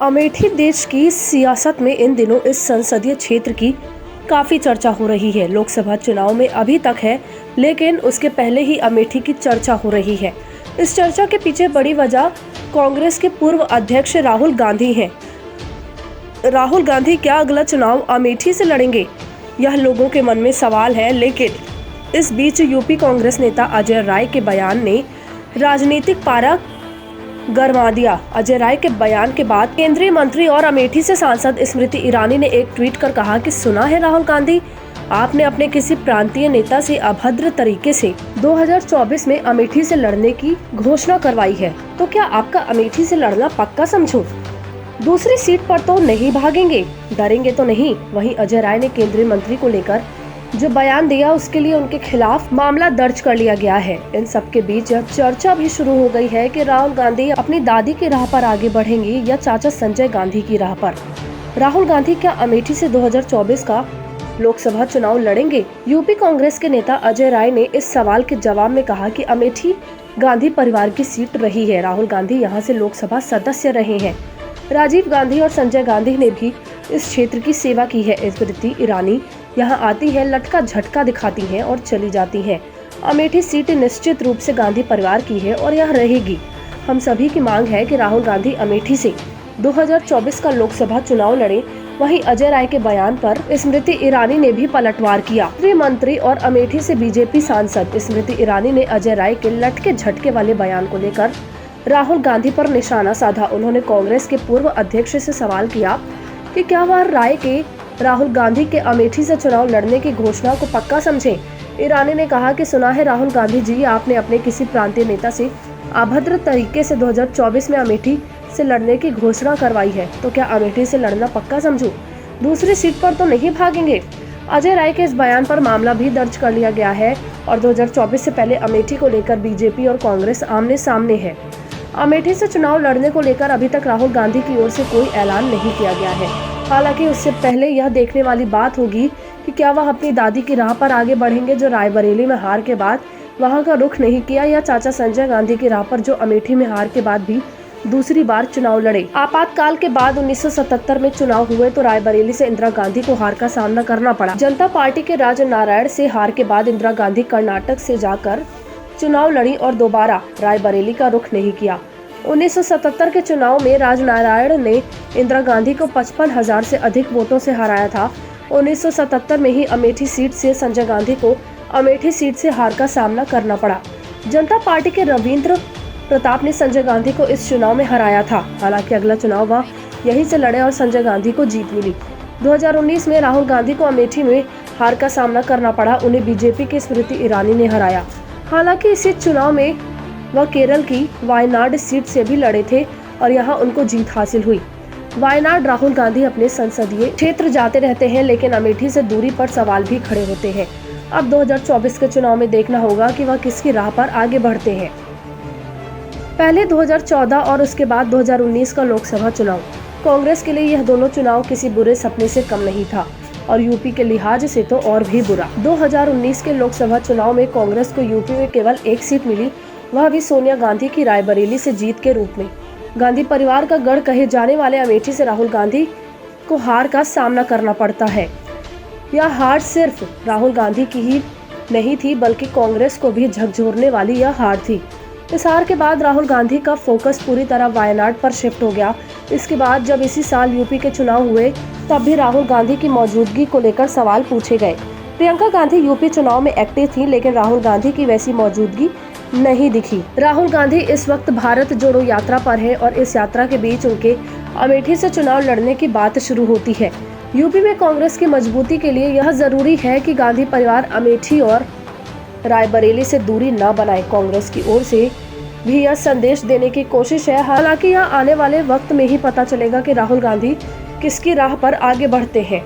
अमेठी देश की सियासत में इन दिनों इस संसदीय क्षेत्र की काफी चर्चा हो रही है। लोकसभा चुनाव में अभी तक है, लेकिन उसके पहले ही अमेठी की चर्चा हो रही है। इस चर्चा के पीछे बड़ी वजह कांग्रेस के पूर्व अध्यक्ष राहुल गांधी हैं। राहुल गांधी क्या अगला चुनाव अमेठी से लड़ेंगे, यह लोगों के मन में सवाल है। लेकिन इस बीच यूपी कांग्रेस नेता अजय राय के बयान ने राजनीतिक पारा गरमा दिया। अजय राय के बयान के बाद केंद्रीय मंत्री और अमेठी से सांसद स्मृति ईरानी ने एक ट्वीट कर कहा कि सुना है राहुल गांधी, आपने अपने किसी प्रांतीय नेता से अभद्र तरीके से 2024 में अमेठी से लड़ने की घोषणा करवाई है, तो क्या आपका अमेठी से लड़ना पक्का समझूं? दूसरी सीट पर तो नहीं भागेंगे, डरेंगे तो नहीं। वहीं अजय राय ने केंद्रीय मंत्री को लेकर जो बयान दिया, उसके लिए उनके खिलाफ मामला दर्ज कर लिया गया है। इन सब के बीच यह चर्चा भी शुरू हो गई है कि राहुल गांधी अपनी दादी की राह पर आगे बढ़ेंगे या चाचा संजय गांधी की राह पर। राहुल गांधी क्या अमेठी से 2024 का लोकसभा चुनाव लड़ेंगे? यूपी कांग्रेस के नेता अजय राय ने इस सवाल के जवाब में कहा कि अमेठी गांधी परिवार की सीट रही है। राहुल गांधी यहाँ से लोकसभा सदस्य रहे हैं। राजीव गांधी और संजय गांधी ने भी इस क्षेत्र की सेवा की है। स्मृति ईरानी यहाँ आती है, लटका झटका दिखाती हैं और चली जाती हैं। अमेठी सीट निश्चित रूप से गांधी परिवार की है और यह रहेगी। हम सभी की मांग है कि राहुल गांधी अमेठी से 2024 का लोकसभा चुनाव लड़े। वहीं अजय राय के बयान पर स्मृति ईरानी ने भी पलटवार किया। गृह मंत्री और अमेठी से बीजेपी सांसद स्मृति ईरानी ने अजय राय के लटके झटके वाले बयान को लेकर राहुल गांधी पर निशाना साधा। उन्होंने कांग्रेस के पूर्व अध्यक्ष से सवाल किया कि क्या वह राय के राहुल गांधी के अमेठी से चुनाव लड़ने की घोषणा को पक्का समझें। ईरानी ने कहा कि सुना है राहुल गांधी जी, आपने अपने किसी प्रांतीय नेता से अभद्र तरीके से 2024 में अमेठी से लड़ने की घोषणा करवाई है, तो क्या अमेठी से लड़ना पक्का समझूं? दूसरी सीट पर तो नहीं भागेंगे। अजय राय के इस बयान पर मामला भी दर्ज कर लिया गया है और 2024 से पहले अमेठी को लेकर बीजेपी और कांग्रेस आमने सामने है। अमेठी से चुनाव लड़ने को लेकर अभी तक राहुल गांधी की ओर से कोई ऐलान नहीं किया गया है। हालांकि उससे पहले यह देखने वाली बात होगी कि क्या वह अपनी दादी की राह पर आगे बढ़ेंगे, जो रायबरेली में हार के बाद वहां का रुख नहीं किया, या चाचा संजय गांधी की राह पर, जो अमेठी में हार के बाद भी दूसरी बार चुनाव लड़े। आपातकाल के बाद 1977 में चुनाव हुए तो रायबरेली से इंदिरा गांधी को हार का सामना करना पड़ा। जनता पार्टी के राजनारायण से हार के बाद इंदिरा गांधी कर्नाटक से जाकर चुनाव लड़ी और दोबारा रायबरेली का रुख नहीं किया। 1977 के चुनाव में राजनारायण ने इंदिरा गांधी को 55,000 से अधिक वोटों से हराया था। 1977 में ही अमेठी सीट से संजय गांधी को अमेठी सीट से हार का सामना करना पड़ा। जनता पार्टी के रविंद्र प्रताप ने संजय गांधी को इस चुनाव में हराया था। हालांकि अगला चुनाव वह यहीं से लड़े और संजय गांधी को जीत मिली। 2019 में राहुल गांधी को अमेठी में हार का सामना करना पड़ा। उन्हें बीजेपी की स्मृति ईरानी ने हराया। हालांकि इसी चुनाव में वह केरल की वायनाड सीट से भी लड़े थे और यहां उनको जीत हासिल हुई। वायनाड राहुल गांधी अपने संसदीय क्षेत्र जाते रहते हैं, लेकिन अमेठी से दूरी पर सवाल भी खड़े होते हैं। अब 2024 के चुनाव में देखना होगा कि वह किसकी राह पर आगे बढ़ते हैं। पहले 2014 और उसके बाद 2019 का लोकसभा चुनाव। कांग्रेस के लिए यह दोनों चुनाव किसी बुरे सपने से कम नहीं था और यूपी के लिहाज से तो और भी बुरा। 2019 के लोकसभा चुनाव में कांग्रेस को यूपी में केवल एक सीट मिली, वह भी सोनिया गांधी की रायबरेली से जीत के रूप में। गांधी परिवार का गढ़ कहे जाने वाले अमेठी से राहुल गांधी को हार का सामना करना पड़ता है। यह हार सिर्फ राहुल गांधी की ही नहीं थी, बल्कि कांग्रेस को भी झकझोरने वाली यह हार थी। इस हार के बाद राहुल गांधी का फोकस पूरी तरह वायनाड पर शिफ्ट हो गया। इसके बाद जब इसी साल यूपी के चुनाव हुए, तब भी राहुल गांधी की मौजूदगी को लेकर सवाल पूछे गए। प्रियंका गांधी यूपी चुनाव में एक्टिव थी, लेकिन राहुल गांधी की वैसी मौजूदगी नहीं दिखी। राहुल गांधी इस वक्त भारत जोड़ो यात्रा पर है और इस यात्रा के बीच उनके अमेठी से चुनाव लड़ने की बात शुरू होती है। यूपी में कांग्रेस की मजबूती के लिए यह जरूरी है कि गांधी परिवार अमेठी और रायबरेली से दूरी न बनाए। कांग्रेस की ओर से भी यह संदेश देने की कोशिश है। हालांकि यह आने वाले वक्त में ही पता चलेगा कि राहुल गांधी किसकी राह पर आगे बढ़ते हैं।